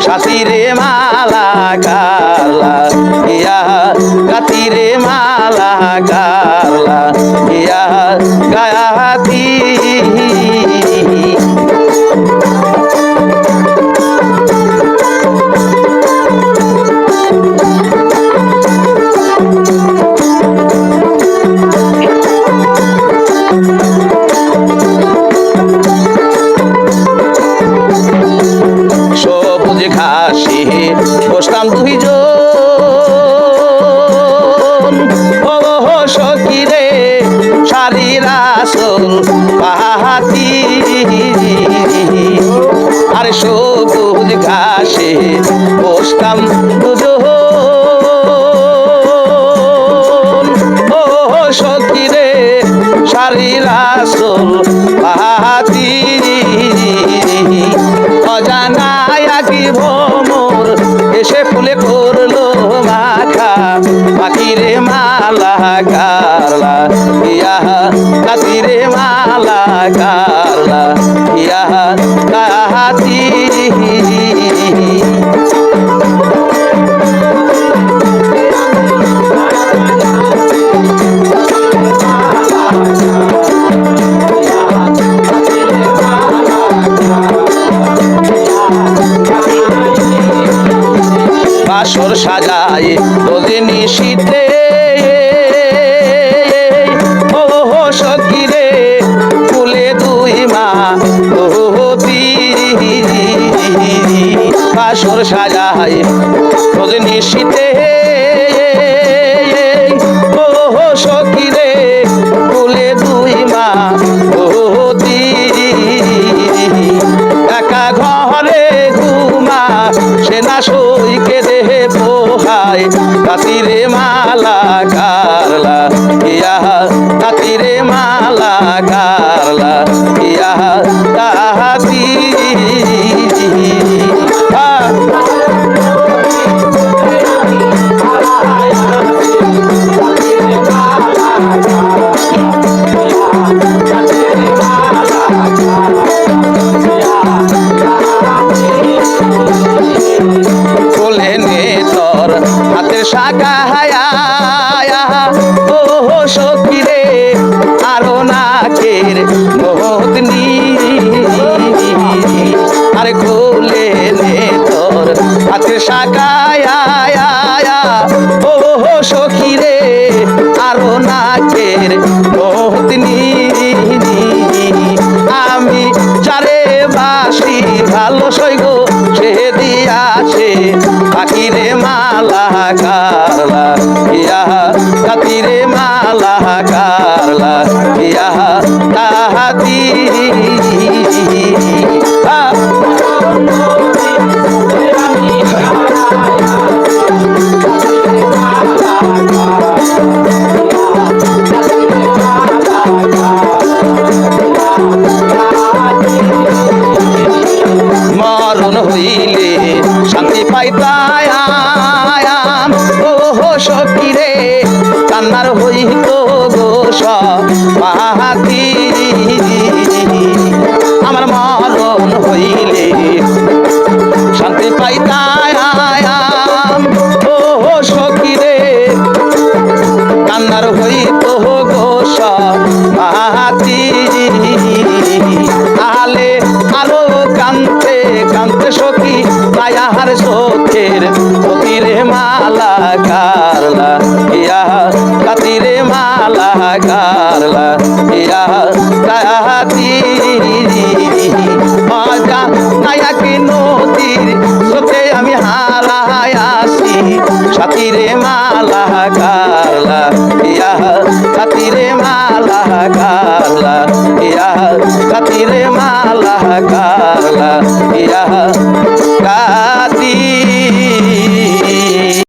সাথী রে মালা গালা ইয়া গাতি রে মালা গালা ইয়া গায়াতি সবুজ ঘাসে বসতাম দুইজন ও সখী রে শাড়ির আসল পাহাতি আর সবুজ ঘাসে বসতাম দুজন ও সখী রে শাড়ির আসল পাহাতি অজানায় আকি ভ্রমর এসে ফুলে করলো মাখা পাখিরে মালা গারলা ইয়া কাতিরে মালা গারলা ইয়া কাহাতি বাসর সাজায় রজনী শীতে ও সখী রে ফুলে দুই মা হতি বাসর সাজায় রজনী শীতে ও সখী রে ফুলে দুই মা হতি একা ঘরে ঘুমা সে না সইকে দেহে পোহায় কাতিরে মালা গারলা ইয়া কাতিরে মালা গারলা ইয়া তাহাতি কোলে নে তোর হাতের শাখা হায়া ও সখী রে আরো নাকের নদনী আরে কোলে নে তোর হাতের শাখা ও সখী রে আরো নাকের নদনী আমি যারে বাসি ভালো সইগ সে দিয়াছে পাখিরে মালা গারলা ইয়া কাতিরে মালা গারলা ইয়া তাহাতি মরণ হইলে শান্তি পাইতাম ও সখী রে কান্নার হইত গো পাহাতি আমার মরণ হইলে শান্তি পাইতাম ও সখী রে কান্নার হইত গো পাহাতি আলে আরো কান্তে কান্তে সখী মায়ার চোখের সখীরে মালা গারলা ইয়া কাতিরে মালা গারলা ইয়া কাহাতি মজা নায়াকি নদীর চোখে আমি হারায় আসি সাথীরে মালা গারলা ইয়া কাতিরে মালা গারলা ইয়া কাতিরে মালা গারলা ইয়া কাতি